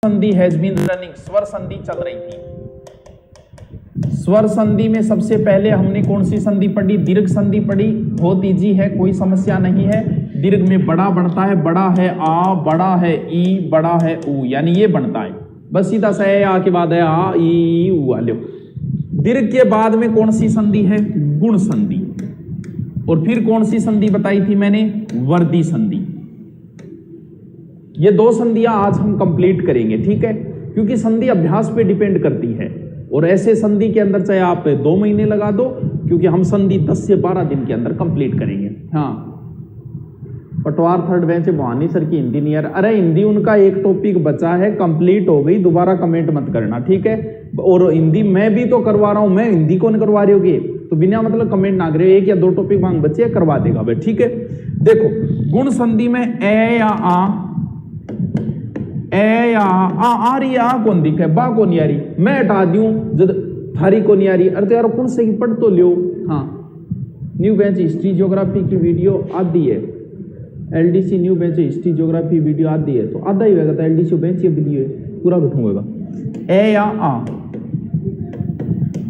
संधि has been running, स्वर संधि चल रही थी। स्वर संधि में सबसे पहले हमने कौन सी संधि पढ़ी? दीर्घ संधि पढ़ी। बहुत इजी है, कोई समस्या नहीं है। दीर्घ में बड़ा बनता है, बड़ा है आ, बड़ा है ई, बड़ा है ऊ, यानी ये बनता है। बस सीधा सा है, आ के बाद है आ ई ऊ वाले। दीर्घ के बाद में कौन सी संधि है? गुण संधि। और फिर कौन सी संधि बताई थी मैंने? वर्धी संधि। ये दो संधियां आज हम कंप्लीट करेंगे, ठीक है, क्योंकि संधि अभ्यास पे डिपेंड करती है। और ऐसे संधि के अंदर चाहे आप 2 महीने लगा दो, क्योंकि हम संधि 10 से 12 दिन के अंदर कंप्लीट करेंगे। हाँ, पटवार थर्ड बेंच भवानी सर की हिंदी नहीं यार। अरे हिंदी उनका एक टॉपिक बचा है, कंप्लीट हो गई, दोबारा कमेंट मत करना, ठीक है। और हिंदी मैं भी तो करवा रहा हूं, मैं हिंदी कौन करवा रही होगी? तो बिना मतलब कमेंट ना करे, 1 या 2 टॉपिक मांग बच्चे करवा देगा भाई, ठीक है। देखो, गुण संधि में ए या आ, ए या आ रही है, आ कौन दिखे, बा को नहीं आ रही, मैं हटा दूं जब थारी को नहीं आ रही। अरे तो यार कौन से पढ़ तो लियो। हाँ, न्यू बेंच हिस्ट्री ज्योग्राफी की वीडियो आधी है, LDC new bench history geography video आधी है, तो आधा ही होगा, तो एलडीसी बेंच ये वीडियो पूरा बैठूंगा। ए या आ,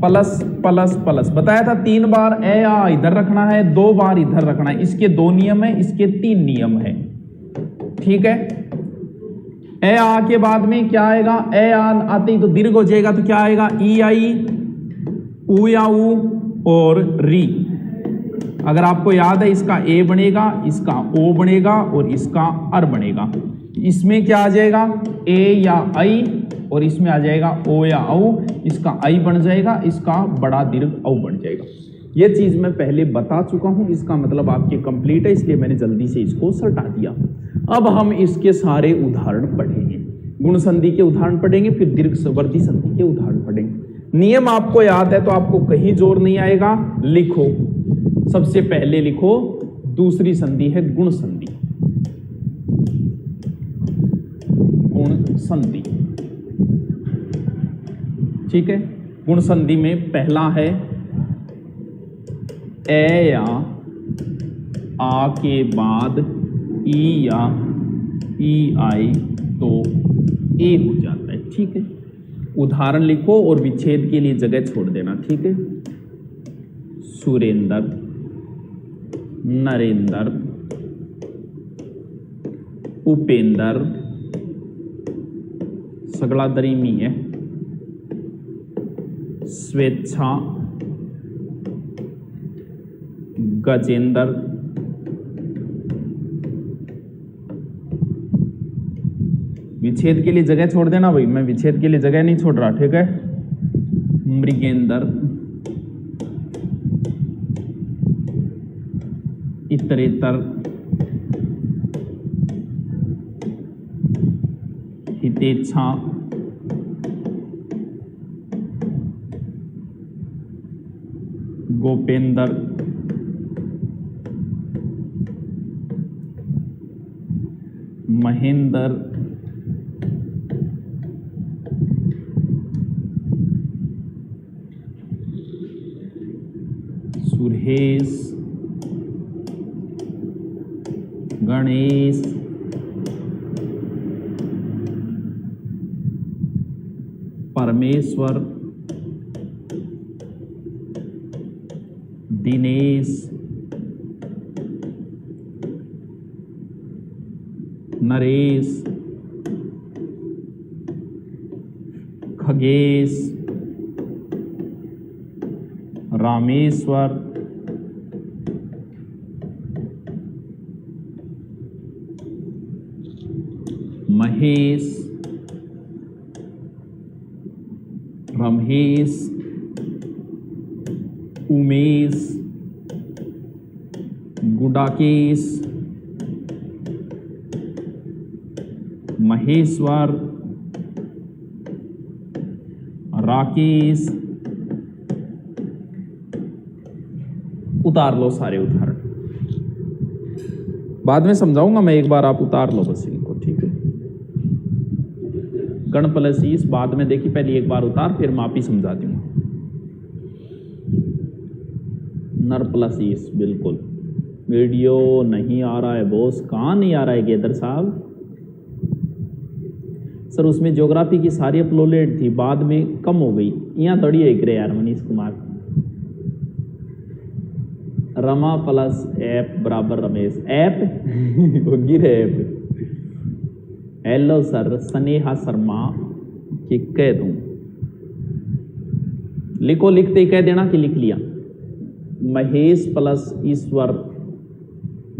प्लस प्लस प्लस बताया था 3 बार ए आ इधर रखना है, 2 बार इधर रखना है। इसके 2 नियम है, इसके 3 नियम है, ठीक है। ए आ के बाद में क्या आएगा? ए आ आते ही तो दीर्घ हो जाएगा, तो क्या आएगा? ई आई, ऊ या ऊ और री। अगर आपको याद है, इसका ए बनेगा, इसका ओ बनेगा और इसका अर बनेगा। इसमें क्या आ जाएगा? ए या आई, और इसमें आ जाएगा ओ या औ। इसका आई बन जाएगा, इसका बड़ा दीर्घ औ बन जाएगा। ये चीज मैं पहले बता चुका हूं, इसका मतलब आपके कंप्लीट है, इसलिए मैंने जल्दी से इसको सटा दिया। अब हम इसके सारे उदाहरण पढ़ेंगे। गुण संधि के उदाहरण पढ़ेंगे, फिर दीर्घ वर्धी संधि के उदाहरण पढ़ेंगे। नियम आपको याद है तो आपको कहीं जोर नहीं आएगा। लिखो, सबसे पहले लिखो, दूसरी संधि है गुण संधि। गुण संधि, ठीक है। गुण संधि में पहला है ए या आ के बाद ई या ई आई तो ए हो जाता है, ठीक है। उदाहरण लिखो और विच्छेद के लिए जगह छोड़ देना, ठीक है। सुरेंद्र, नरेंद्र, उपेंद्र, सगला दरीमी है, स्वेच्छा, गजेंद्र, विच्छेद के लिए जगह छोड़ देना भाई, मैं विच्छेद के लिए जगह नहीं छोड़ रहा, ठीक है। मृगेंद्र, इतरेतर, हितेच्छा, गोपेंद्र, महेंद्र, सुरेश, गणेश, परमेश्वर, दिनेश, नरेश, खगेश, रामेश्वर, महेश, रमेश, उमेश, गुडाकेश, महेश्वर, राकेश। उतार लो सारे उदाहरण, बाद में समझाऊंगा मैं, एक बार आप उतार लो बस इनको, ठीक है। गण प्लस ईस बाद में देखी, पहले एक बार उतार, फिर मापी समझा दूंगा। नर प्लस ईस, बिल्कुल। वीडियो नहीं आ रहा है बॉस, कहाँ नहीं आ रहा है गेदर साहब? सर उसमें ज्योग्राफी की सारी अपलोडेड थी, बाद में कम हो गई। यहाँ थोड़ी एक रे यार मनीष कुमार। रमा प्लस ऐप बराबर रमेश, ऐप होगी रे app. Hello sir, Sneha Sharma कि कह दूं, लिखो, लिखते ही कह देना कि लिख लिया। महेश प्लस ईश्वर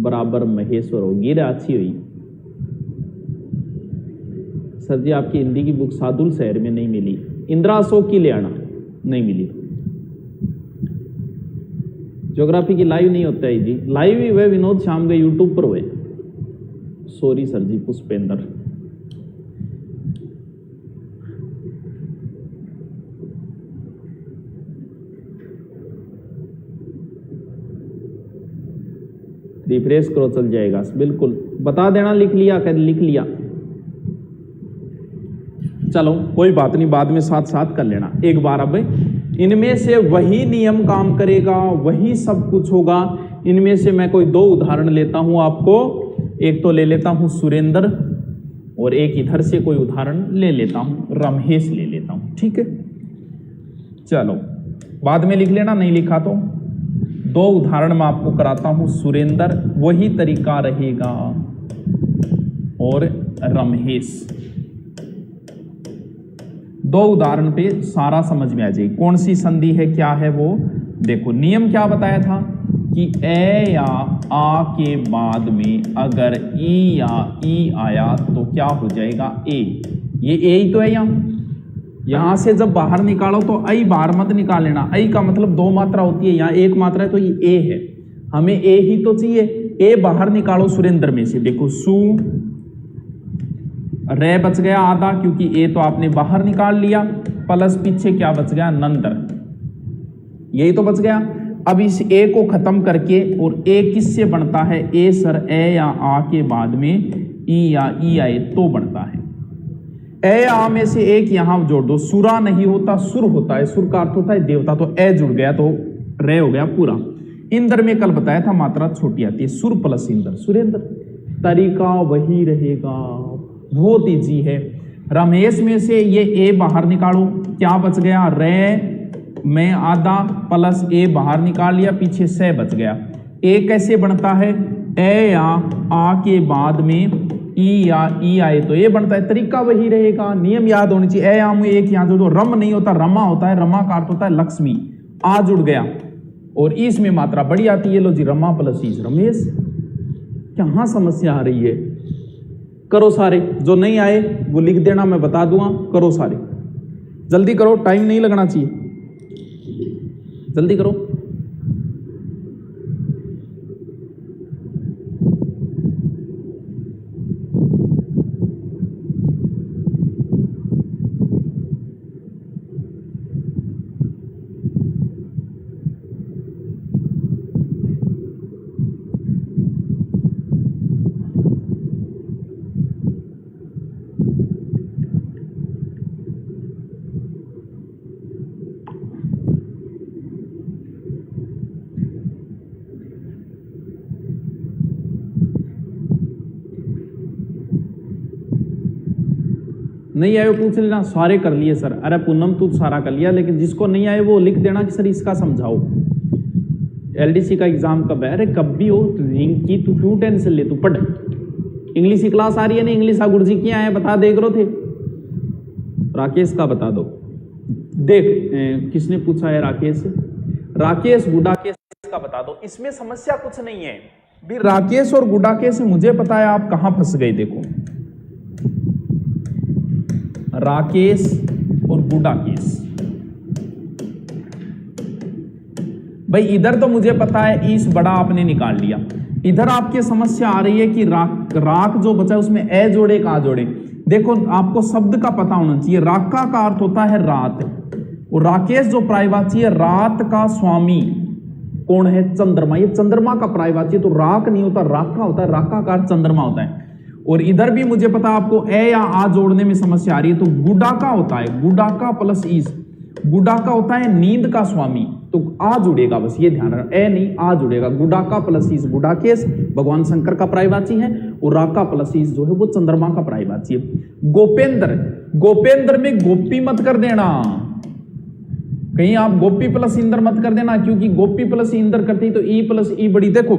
बराबर महेश्वर होगी रे, अच्छी हुई। सर जी आपकी हिंदी की बुक सादुल शहर में नहीं मिली, इंदिरा अशोक की ले आना, नहीं मिली। ज्योग्राफी की लाइव नहीं होता है जी, लाइव ही हुए विनोद शाम के यूट्यूब पर हुए। सॉरी सर जी पुष्पेंद्र। रिफ्रेश करो चल जाएगा, बिल्कुल बता देना। लिख लिया, कर लिख लिया, चलो कोई बात नहीं, बाद में साथ साथ कर लेना एक बार। अब इनमें से वही नियम काम करेगा, वही सब कुछ होगा। इनमें से मैं कोई दो उदाहरण लेता हूं आपको, एक तो ले लेता हूं सुरेंद्र और एक इधर से कोई उदाहरण ले लेता हूं, रमेश ले लेता हूं, ठीक है। चलो बाद में लिख लेना, नहीं लिखा तो। दो उदाहरण मैं आपको कराता हूं, सुरेंद्र वही तरीका रहेगा और रमेश। दो उदाहरण पे सारा समझ में आ जाएगी कौन सी संधि है, क्या है वो। देखो नियम क्या बताया था कि ए या आ के बाद में अगर ई या ई आया तो क्या हो जाएगा, ए। ये ए ही तो है। यहां से जब बाहर निकालो तो आई बाहर मत निकाल लेना। आई का मतलब दो मात्रा होती है, यहाँ एक मात्रा है तो ये ए है, हमें ए ही तो चाहिए। ए बाहर निकालो सुरेंद्र में से, देखो सु रे बच गया आधा, क्योंकि ए तो आपने बाहर निकाल लिया, प्लस पीछे क्या बच गया, नंदर, यही तो बच गया। अब इस ए को खत्म करके, और ए किससे बनता है, ए सर ए या आ के बाद में ई या ई आए तो बनता है। ए आ में से एक यहां जोड़ दो, सुरा नहीं होता सुर होता है, सुर का अर्थ होता है देवता, तो ए जुड़ गया तो रे हो गया पूरा। इंद्र में कल बताया था मात्रा छोटी आती है, सुर प्लस इंद्र, सुरेंद्र। तरीका वही रहेगा, बहुत ईजी है। रमेश में से ये ए बाहर निकालो, क्या बच गया, रे में आधा प्लस ए बाहर निकाल लिया, पीछे से बच गया। ए कैसे बनता है, ए या आ के बाद में ई या ई आए तो ये बनता है, तरीका वही रहेगा। नियम याद होनी चाहिए। ए या में एक यहाँ जो रम नहीं होता, रमा होता है, रमा का अर्थ होता है लक्ष्मी, आ जुड़ गया और इसमें मात्रा बड़ी आती है। लो जी रमा प्लस ईस रमेश। कहाँ समस्या आ रही है, करो सारे, जो नहीं आए वो लिख देना, मैं बता दूंगा। करो सारे, जल्दी करो, टाइम नहीं लगना चाहिए, जल्दी करो। नहीं आए पूछ लेना, सारे कर लिए सर। अरे पूनम तू सारा कर लिया, लेकिन जिसको नहीं आए वो लिख देना कि सर इसका समझाओ। एलडीसी का एग्जाम कब है, अरे कब भी हो रिंकी, तू क्यों टेंशन ले, तू पढ़। इंग्लिश की क्लास आ रही है ना, इंग्लिश गुरुजी की आए बता देख रो थे। राकेश का बता दो, देख किसने पूछा है, राकेश, राकेश गुडाकेश का बता दो। इसमें समस्या कुछ नहीं है भी, राकेश और गुडाकेश मुझे पता है आप कहां फंस गए। देखो राकेश और गुडाकेश, भाई इधर तो मुझे पता है ईस बड़ा आपने निकाल लिया। इधर आपकी समस्या आ रही है कि राक जो बचा है उसमें ए जोड़े का जोड़े। देखो आपको शब्द का पता होना चाहिए। राका का अर्थ होता है रात, और राकेश जो प्रायवाची है, रात का स्वामी कौन है, चंद्रमा। ये चंद्रमा का प्रायवाची, तो राक नहीं होता, राका होता है। राका का अर्थ चंद्रमा होता है। और इधर भी मुझे पता आपको ए या आ जोड़ने में समस्या आ रही है, तो गुडाका होता है, गुडाका प्लस ईस। गुडाका होता है नींद का स्वामी, तो आ जुड़ेगा, बस ये ध्यान रखना, ए नहीं आ जुड़ेगा। गुडाका प्लस ईस गुडाकेश भगवान शंकर का पर्यायवाची है, और राका प्लस ईस जो है वो चंद्रमा का पर्यायवाची है। गोपेंद्र, गोपेंद्र में गोपी मत कर देना, कहीं आप गोपी प्लस इंद्र मत कर देना, क्योंकि गोपी प्लस इंद्र करती तो ई प्लस ई बड़ी। देखो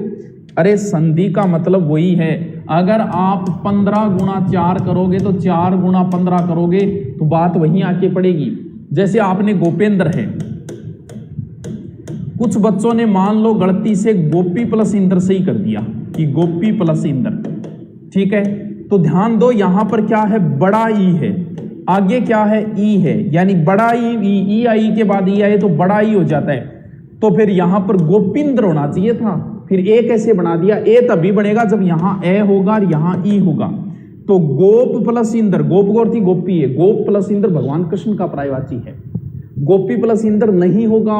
अरे संधि का मतलब वही है, अगर आप 15 गुणा 4 करोगे तो 4 गुणा 15 करोगे तो बात वहीं आके पड़ेगी। जैसे आपने गोपेंद्र है, कुछ बच्चों ने मान लो गलती से गोपी प्लस इंद्र से ही कर दिया कि गोपी प्लस इंद्र, ठीक है, तो ध्यान दो यहां पर क्या है, बड़ा ई है, आगे क्या है ई है, यानी बड़ा ई आई के बाद ई आए तो बड़ा ई हो जाता है, तो फिर यहां पर गोपिंद्र होना चाहिए था, फिर ए कैसे बना दिया, ए तभी बनेगा जब यहां ए होगा और यहां ई होगा। तो गोप प्लस इंद्र, गोप गौर थी गोपी है, गोप प्लस इंद्र भगवान कृष्ण का पर्यायवाची है, गोपी प्लस इंद्र नहीं होगा।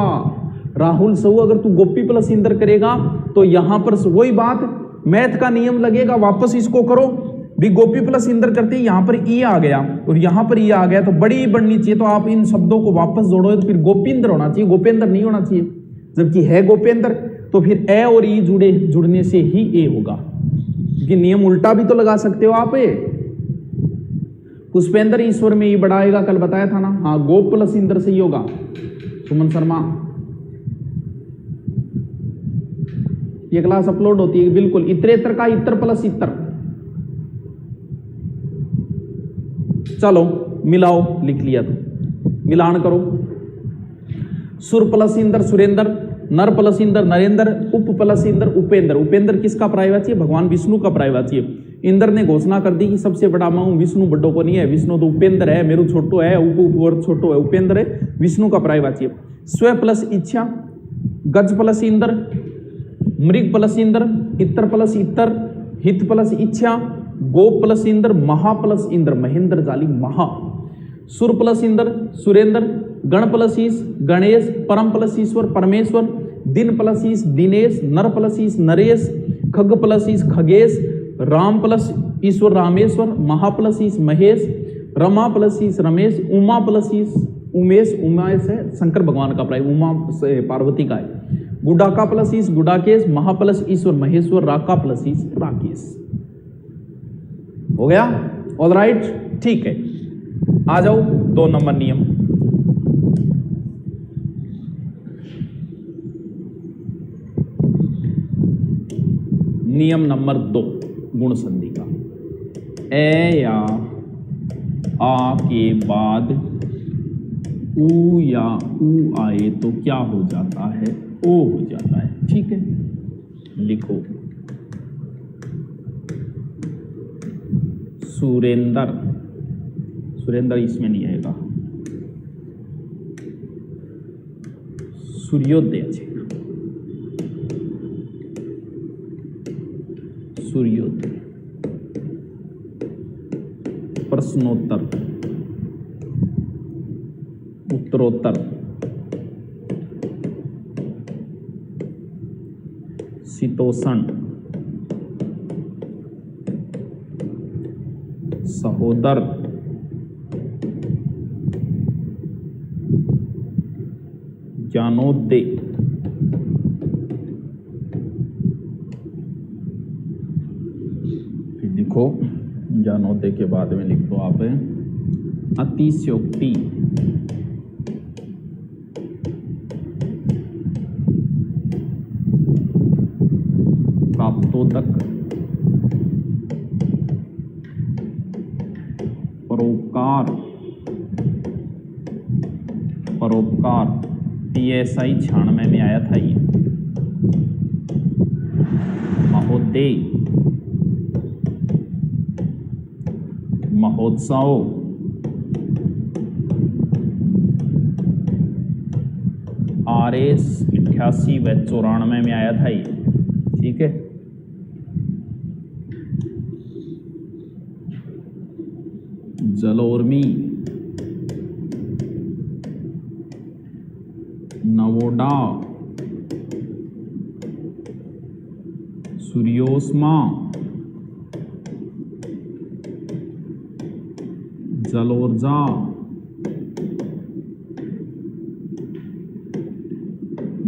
राहुल सऊ अगर तू गोपी प्लस इंद्र करेगा तो यहां पर वही बात, मैथ का नियम लगेगा, वापस इसको करो भी, गोपी प्लस इंद्र करते यहां पर ई आ गया और यहां पर ई आ गया तो बड़ी बननी चाहिए, तो आप इन शब्दों को वापस जोड़ो तो फिर गोपींद्र होना चाहिए, गोपेंद्र नहीं होना चाहिए, जबकि है गोपेंद्र, तो फिर ए और ई जुड़ने से ही ए होगा, क्योंकि नियम उल्टा भी तो लगा सकते हो आप। पुष्पेंद्र ईश्वर में ई बढ़ाएगा, कल बताया था ना, हाँ गोप प्लस इंद्र से ही होगा। सुमन शर्मा, ये क्लास अपलोड होती है बिल्कुल, इतरेतर का इतर प्लस इतर, चलो मिलाओ, लिख लिया तो मिलान करो। सुर प्लस इंद्र सुरेंद्र, नर प्लस इंद्र नरेंद्र, उप प्लस इंद्र उपेंद्र। उपेंद्र किसका पर्यायवाची है, भगवान विष्णु का पर्यायवाची है। इंद्र ने घोषणा कर दी कि सबसे बड़ा मैं हूं, विष्णु बड्डो को नहीं है, विष्णु तो उपेंद्र है, मेरू छोटो है, उप छोटो है, उपेंद्र है, विष्णु का पर्यायवाची है। स्व प्लस इच्छा, गज प्लस इंद्र, मृग प्लस इंद्र, इतर प्लस इतर, हित प्लस इच्छा, गोप प्लस इंद्र, महा प्लस इंद्र, महेंद्र जाली महा। सुर प्लस इंद्र सुरेंद्र, गण प्लस ईश गणेश, परम प्लस ईश्वर परमेश्वर, दिन प्लस ईश दिनेश, नर प्लस ईश नरेश, खग प्लस ईश खगेश, राम प्लस ईश्वर रामेश्वर, महा प्लस ईश महेश, रमा प्लस ईश रमेश, उमा प्लस ईश उमेश, उमेश है शंकर भगवान का प्राय, उमा से पार्वती का है। गुडाका प्लस ईश गुडाकेश, महा प्लस ईश्वर महेश्वर, राका प्लस ईश राकेश। हो गया, ऑल राइट, ठीक है। आ जाओ 2 नंबर नियम। नियम नंबर 2 गुण संधि का, ए या आ के बाद ऊ या ऊ आए तो क्या हो जाता है, ओ हो जाता है, ठीक है। लिखो सुरेंद्र, सुरेंद्र इसमें नहीं आएगा, सूर्योदय चाहिए, सूर्योदय। प्रश्नोत्तर, उत्तरोत्तर, शीतोषण, सहोदर, ज्ञानोदय, फिर लिखो ज्ञानोदय के बाद में लिख दो आप अतिशयोक्ति, काप्तोदक, परोपकार, परोपकार PSI 96 में आया था ये। महोदय, महोत्सव, RS 88 व 94 में आया था ये, ठीक है। जलोर्मी, नवोडा, सूर्योष्मा, जलोर्जा,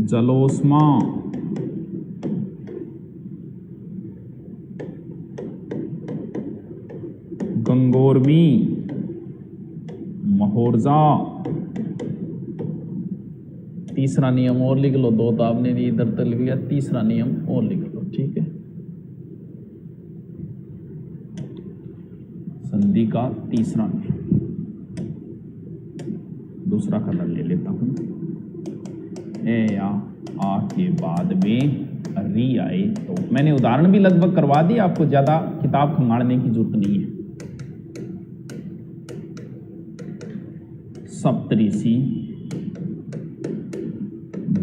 जलोष्मा, गंगोर्मी, महोर्जा। तीसरा नियम और लिख लो, दो तो आपने इधर तक लिख लिया, तीसरा नियम और लिख लो, ठीक है। संधि का तीसरा नियम, दूसरा कलर ले लेता हूं। ए या आ के बाद में री आए तो मैंने उदाहरण भी लगभग करवा दी, आपको ज्यादा किताब खंगाड़ने की जरूरत नहीं है। सप्तऋषि,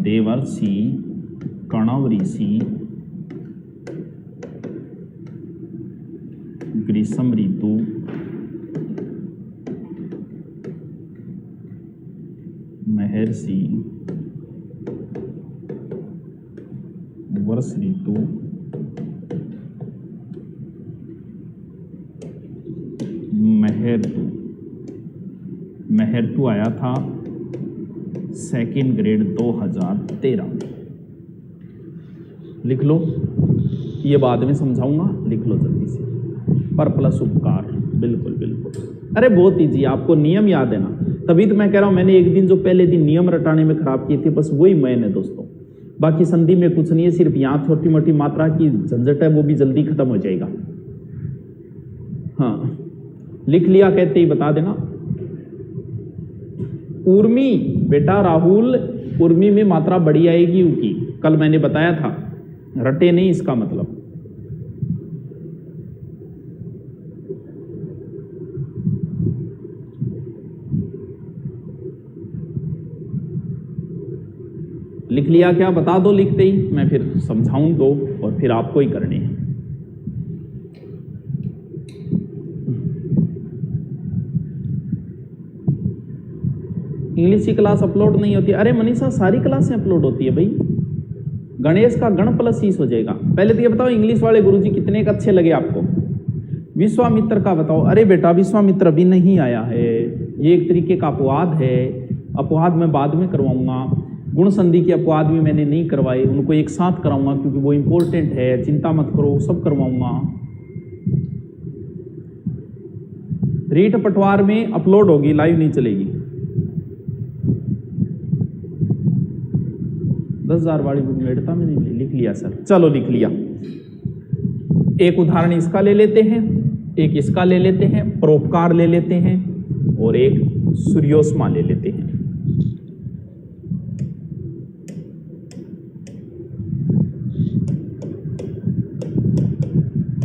देवर्षि, कणव-ऋषि, ग्रीष्म ऋतु, महर्षि, वर्ष ऋतु, महर्तु। महर्तु आया था सेकेंड ग्रेड 2013 में। लिख लो, ये बाद में समझाऊंगा, लिख लो जल्दी से। पर प्लस उपकार, बिल्कुल बिल्कुल। अरे बहुत ईजी, आपको नियम याद है ना, तभी तो मैं कह रहा हूं मैंने एक दिन जो पहले दिन नियम रटाने में खराब किए थे, बस वही मैंने दोस्तों। बाकी संधि में कुछ नहीं है, सिर्फ यहां छोटी मोटी मात्रा की झंझट है, वो भी जल्दी खत्म हो जाएगा। हाँ, लिख लिया कहते ही बता देना। उर्मी, बेटा राहुल, उर्मी में मात्रा बड़ी आएगी ऊ की, कल मैंने बताया था, रटे नहीं इसका मतलब। लिख लिया क्या, बता दो लिखते ही, मैं फिर समझाऊं दो और फिर आपको ही करने हैं। इंग्लिश की क्लास अपलोड नहीं होती। अरे मनीषा, सारी क्लासें अपलोड होती है भाई। गणेश का गण प्लस 30 हो जाएगा। पहले तो ये बताओ इंग्लिश वाले गुरुजी कितने का अच्छे लगे आपको। विश्वामित्र का बताओ। अरे बेटा विश्वामित्र अभी नहीं आया है, ये एक तरीके का अपवाद है, अपवाद मैं बाद में करवाऊंगा। गुण संधि के अपवाद भी मैंने नहीं करवाए, उनको एक साथ कराऊंगा क्योंकि वो इंपॉर्टेंट है, चिंता मत करो, सब करवाऊंगा। रीट पटवार में अपलोड होगी, लाइव नहीं चलेगी। 10,000 वाली बुक मेड़ता में नहीं लिख लिया सर, चलो लिख लिया। एक उदाहरण इसका ले लेते हैं, एक इसका ले लेते हैं, परोपकार ले लेते हैं और एक सूर्योष्मा ले लेते हैं।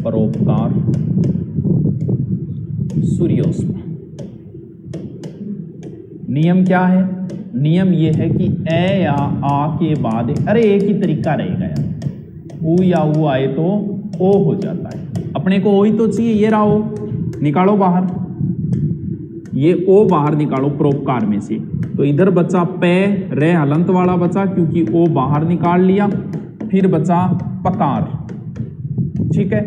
परोपकार, सूर्योष्मा। नियम क्या है? नियम ये है कि ए या आ के बाद, अरे एक ही तरीका रहेगा यार, ऊ या ऊ आए तो ओ हो जाता है। अपने को ओ ही तो चाहिए, ये रहा ओ, निकालो बाहर, ये ओ बाहर निकालो परोपकार में से। तो इधर बचा पे रे हलंत वाला बचा क्योंकि ओ बाहर निकाल लिया, फिर बचा पकार। ठीक है,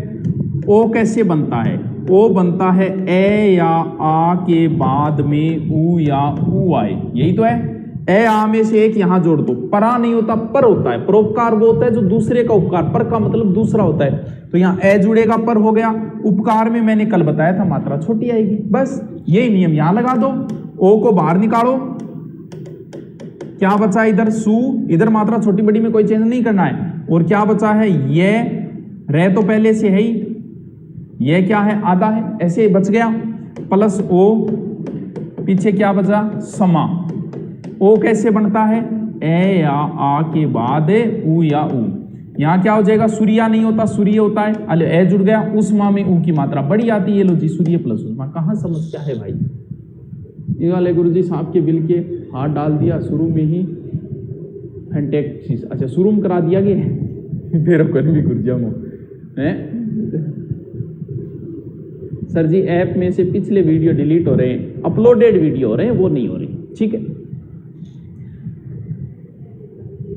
ओ कैसे बनता है? ओ बनता है ए या आ के बाद में ऊ या ऊ आए, यही तो है। ए आ में से एक यहां जोड़ दो, परा नहीं होता पर होता है। परोपकार वो होता है जो दूसरे का उपकार, पर का मतलब दूसरा होता है। तो यहां ए जुड़ेगा पर हो गया। उपकार में मैंने कल बताया था मात्रा छोटी आएगी, बस यही नियम यहां लगा दो। ओ को बाहर निकालो, क्या बचा इधर सू, इधर मात्रा छोटी बड़ी में कोई चेंज नहीं करना है। और क्या बचा है ये, रे तो पहले से है ही, ये क्या है आधा है, ऐसे बच गया। प्लस ओ, पीछे क्या बचा समा। ओ कैसे बनता है? ए या आ के बाद ऊ या ऊ। यहां क्या हो जाएगा? सूर्या नहीं होता, सूर्य होता है। अले ए जुड़ गया, उष्मा में ऊ की मात्रा बड़ी आती है। ये लो जी, सूर्य प्लस उष्मा। कहां समस्या है भाई? ये वाले गुरुजी साहब के बिल के हाथ डाल दिया शुरू में ही, फैंटेक्सिस। अच्छा शुरू में करा दिया गया फिर भी गुरुजा है सर जी। ऐप में से पिछले वीडियो डिलीट हो रहे हैं, अपलोडेड वीडियो हो रहे हैं, वो नहीं हो रही। ठीक है,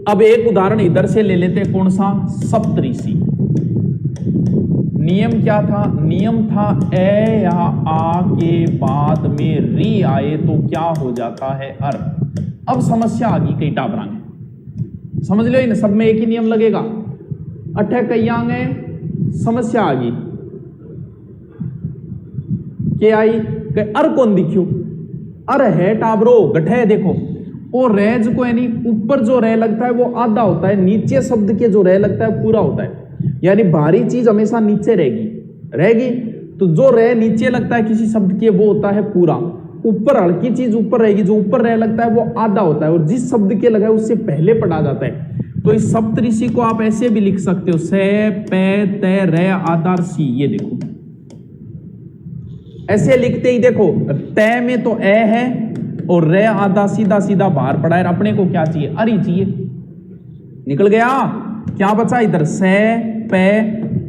अब एक उदाहरण इधर से ले लेते हैं। कौन सा? सप्तऋषि। नियम क्या था? नियम था ए या आ के बाद में री आए तो क्या हो जाता है? अर। अब समस्या आ गई कई टाबरा में। समझ लो इन सब में एक ही नियम लगेगा। अठे कई आगे समस्या आ गई के आई के अर कौन दिखियो, अर है टाबरो गठे देखो, और रेज को यानी ऊपर जो रे लगता है वो आधा होता है, नीचे शब्द के जो रे लगता है पूरा होता है। यानी भारी चीज हमेशा नीचे रहेगी तो जो रे नीचे लगता है किसी शब्द के वो होता है पूरा, ऊपर हल्की चीज ऊपर रहेगी, जो ऊपर रे लगता है वो आधा होता है, और जिस शब्द के लगा है उससे पहले पढ़ा जाता है। तो इस सप्तऋषि को आप ऐसे भी लिख सकते हो, से पे ते रे आधार सी। ये देखो ऐसे लिखते ही देखो तय में तो ए है और रे आधा सीधा सीधा बाहर पड़ा है। अपने को क्या चाहिए, अरी चाहिए, निकल गया। क्या बचा इधर, से पे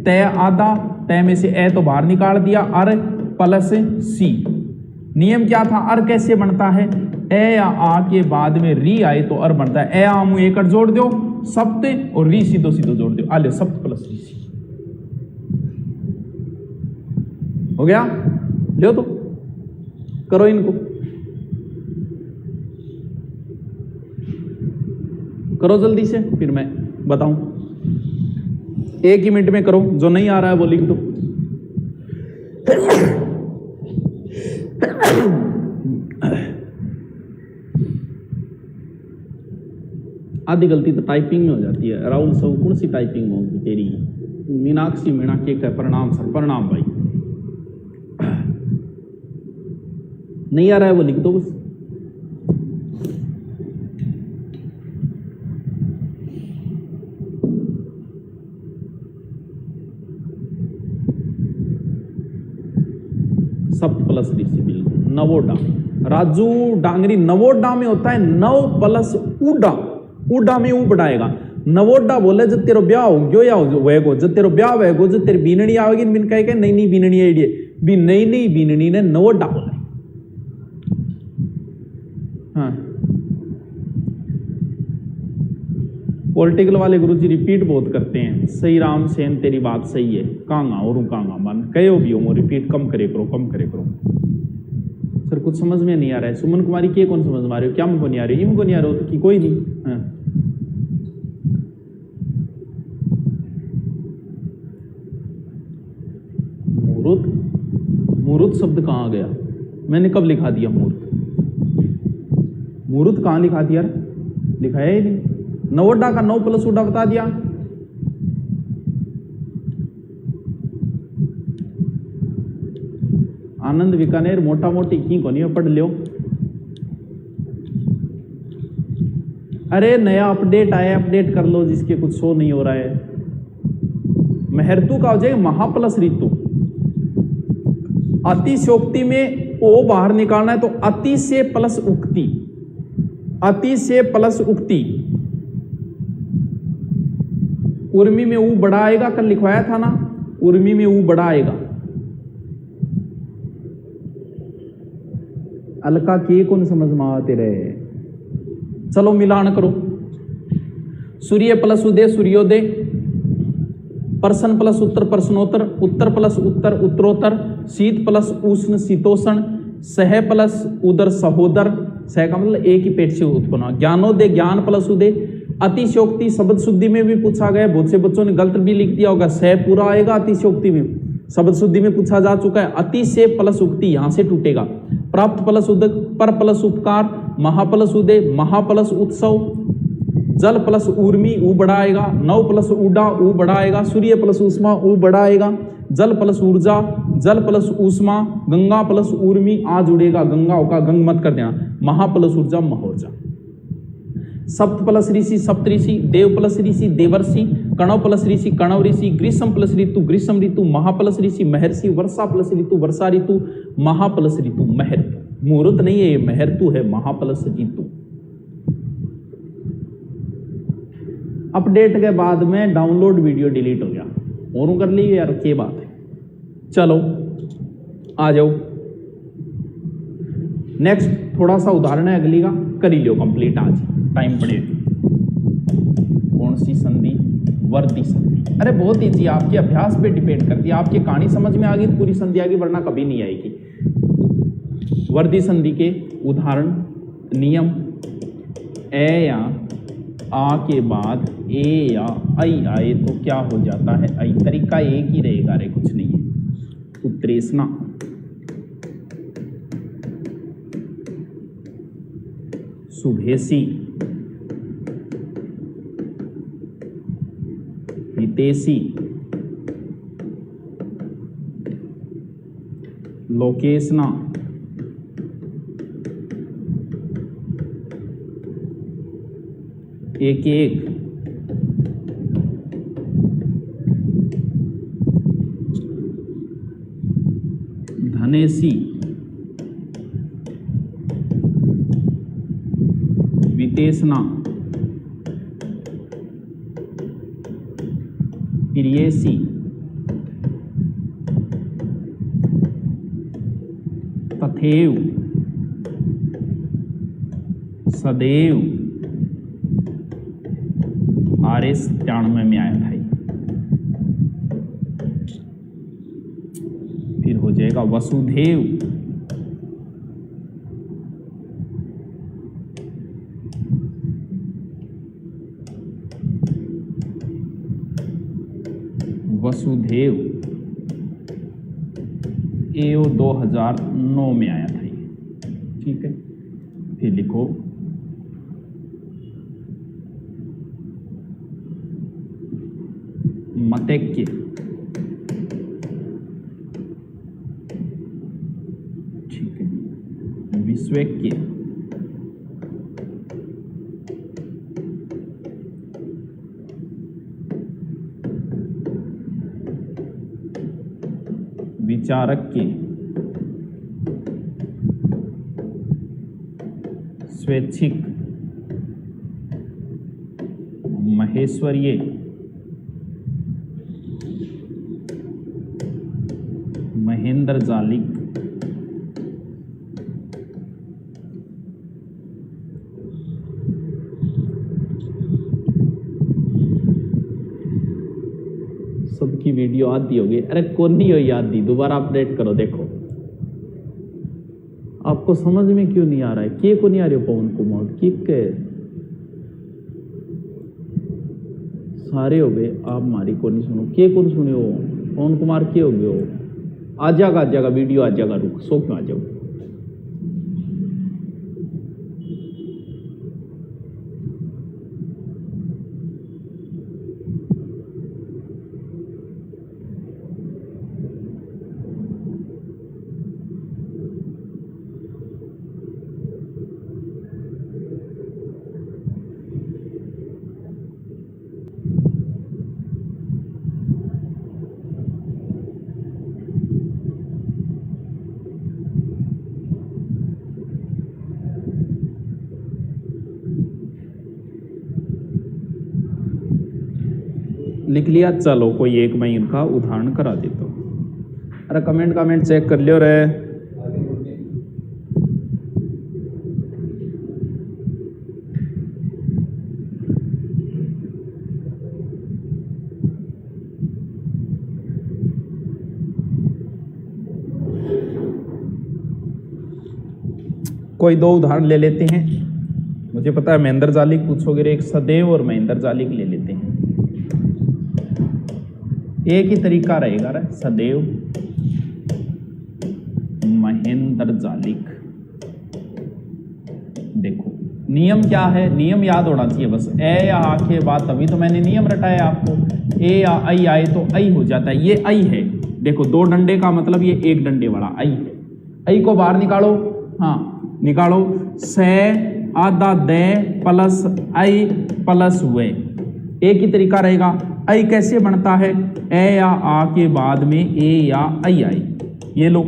तय आधा, तय में से ए तो बाहर निकाल दिया, अर प्लस सी। नियम क्या था, अर कैसे बनता है, ए या आ के बाद में री आए तो अर बनता है। ए आ मुंह एक जोड़ दो सप्त और री सीधो सीधो जोड़ दो, आले सप्त प्लस री सी हो गया। लो तो करो इनको, करो जल्दी से, फिर मैं बताऊं। एक ही मिनट में करो, जो नहीं आ रहा है वो लिख दो। आधी गलती तो टाइपिंग में हो जाती है। राहुल सब कौन सी टाइपिंग में होगी तेरी, मीनाक्षी मीणा के का प्रणाम सर, प्रणाम भाई। नहीं आ रहा है वो लिख दो बस। सप्त प्लस ऋषि बिल्कुल। नवोडा, राजू डांगरी, नवोडा में होता है नव प्लस उडा, उडा में ऊ बढ़ाएगा। नवोडा बोले जब तेरो ब्याह हो गयो या होएगो, जब तेरो ब्याह होएगो, जब तेरी बीननी आवेगी, मिन कहे के नहीं बीननी है भी नहीं बीननी ने नवोडा बोला। हाँ पॉलिटिकल वाले गुरुजी रिपीट बहुत करते हैं। सही राम सेन तेरी बात सही है, कांगा और कांगा मन कहो भी हो, रिपीट कम करे करो, कम करे करो। सर कुछ समझ में नहीं आ रहा है। सुमन कुमारी के कौन समझ में आ रही हो, क्या मुझको नहीं आ रही, इनको नहीं आ रहा हो तो कि कोई नहीं। हाँ मूर्त शब्द कहाँ गया, मैंने कब लिखा दिया मूर्त, मूर्त कहाँ लिखा दिया, लिखाया ही नहीं। नवोडा का नौ प्लस उडा बता दिया। आनंद बीकानेर मोटा मोटी की को नहीं पढ़ लियो। अरे नया अपडेट आया, अपडेट कर लो, जिसके कुछ शो नहीं हो रहा है। महर्तु का हो जाएगा महाप्लस ऋतु। अतिशयोक्ति में ओ बाहर निकालना है तो अति से प्लस उक्ति, अति से प्लस उक्ति। उर्मी में ऊ बड़ा आएगा, कल लिखवाया था ना, उर्मी में ऊ बड़ा आएगा। अलका के कौन समझ में आते रहे। चलो मिलान करो। सूर्य प्लस उदय सूर्योदय, पर्सन प्लस उत्तर प्रश्नोत्तर, उत्तर प्लस उत्तर उत्तरोत्तर, शीत प्लस उष्ण शीतोष्ण, सह प्लस उदर सहोदर, सह का मतलब एक ही पेट से उत्पन्न। ज्ञानोदय ज्ञान प्लस उदय, अतिशयोक्ति शब्द शुद्धि में भी पूछा गया, बहुत से बच्चों ने गलत भी लिख दिया होगा। सह पूरा आएगा अतिशयोक्ति में, शब्द शुद्धि में पूछा जा चुका है। अति से प्लस उक्ति यहां से टूटेगा। प्राप्त प्लस उदक, पर प्लस उपकार, महाप्लस उदय, महाप्लस उत्सव, जल प्लस ऊर्मी ऊ बड़ा आएगा, नव प्लस ऊडा ऊ बड़ा आएगा, सूर्य प्लस उष्मा ऊ बड़ा आएगा, जल प्लस ऊर्जा, जल प्लस ऊष्मा, गंगा प्लस ऊर्मी आ जुड़ेगा, गंगा होगा गंग मत कर देना, महा प्लस ऊर्जा महौर्जा। सप्त प्लस ऋषि सप्त ऋषि, देव प्लस ऋषि देवर्षि, कणव प्लस ऋषि कणव ऋषि, ग्रीष्म प्लस ऋतु ग्रीष्म ऋतु, महाप्लस ऋषि महर्षि, वर्षा प्लस ऋतु वर्षा ऋतु, महाप्लस ऋतु महर्तु। मुहूर्त नहीं है ये, महर्तु है, महाप्लस ऋतु। अपडेट के बाद में डाउनलोड वीडियो डिलीट हो गया, और कर ली यार, क्या बात है। चलो आ जाओ नेक्स्ट, थोड़ा सा उदाहरण है अगली का, कर ही लो कंप्लीट आज, टाइम पड़े। कौन सी संधि, वर्दी संधि। अरे बहुत ईजी, आपके अभ्यास पे डिपेंड करती है। आपकी कहानी समझ में आ गई पूरी संधि आ गई, वरना कभी नहीं आएगी। वर्दी संधि के उदाहरण, नियम, ए या आ के बाद ए या आई आए तो क्या हो जाता है आई। तरीका एक ही रहेगा रे, कुछ नहीं है। उत्प्रेषणा, शुभेसी, हितेशी, लोकेशना, एक एक, धनेसी, वितेशना, प्रियेसी, तथैव, सदैव, RS 93 में आया था ये। फिर हो जाएगा वसुधैव, वसुधैव, एओ 2009 में आया था ये। ठीक है, फिर लिखो मतैक्य, ठीक है, विश्वैक्य, विचारक्य, स्वैच्छिक, महेश्वरीय, महेंद्र जालिक, सबकी वीडियो आधी होगी। अरे कौन नहीं हुई आधी, दोबारा अपडेट करो। देखो आपको समझ में क्यों नहीं आ रहा है, के को नहीं आ रही हो पवन कुमार की के सारे हो गए, आप हमारी को नहीं सुनो, के कौन सुने हो पवन कुमार के हो गए हो। आ जाएगा वीडियो आ जाएगा, रुक सो क्यों आ जाओ। लिख लिया, चलो कोई एक मैं इनका उदाहरण करा देता हूं। अरे कमेंट चेक कर लियो रे। कोई दो उदाहरण ले लेते हैं। मुझे पता है महेंद्र जालिक पूछोगे, एक सदैव और महेंद्र जालिक ले लेते हैं। एक ही तरीका रहेगा रे, सदैव, महेंद्र जालिक। देखो नियम क्या है, नियम याद होना चाहिए बस। ए या आ के बाद, तभी तो मैंने नियम रटाया आपको। ए या आई आए तो आई हो जाता है, ये आई है। देखो दो डंडे का मतलब ये एक डंडे वाला आई है। आई को बाहर निकालो, हाँ निकालो। से आधा दे प्लस आई प्लस वे, एक ही तरीका रहेगा। आई कैसे बनता है, ए या आ के बाद में ए या आई आई। ये लो,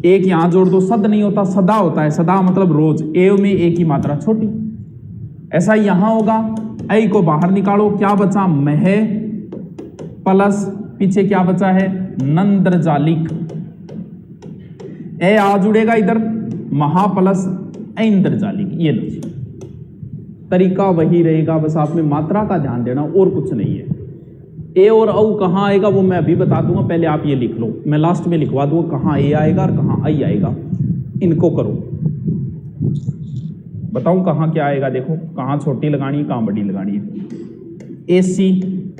एक यहां जोड़ दो, सद नहीं होता, सदा होता है। सदा मतलब रोज, ए में एक ही मात्रा छोटी। ऐसा यहां होगा। आई को बाहर निकालो, क्या बचा, मह प्लस पीछे क्या बचा है, नंद्रजालिक। ए आ जुड़ेगा इधर, महा प्लस ऐन्द्रजालिक। ये लो, तरीका वही रहेगा, बस आपने मात्रा का ध्यान देना और कुछ नहीं है। ए और औ कहाँ आएगा वो मैं अभी बता दूंगा, पहले आप ये लिख लो, मैं लास्ट में लिखवा दूंगा कहाँ ए आएगा और कहाँ आई आएगा। इनको करो। बताऊं कहाँ क्या आएगा, देखो कहाँ छोटी लगानी है कहाँ बड़ी लगानी है। AC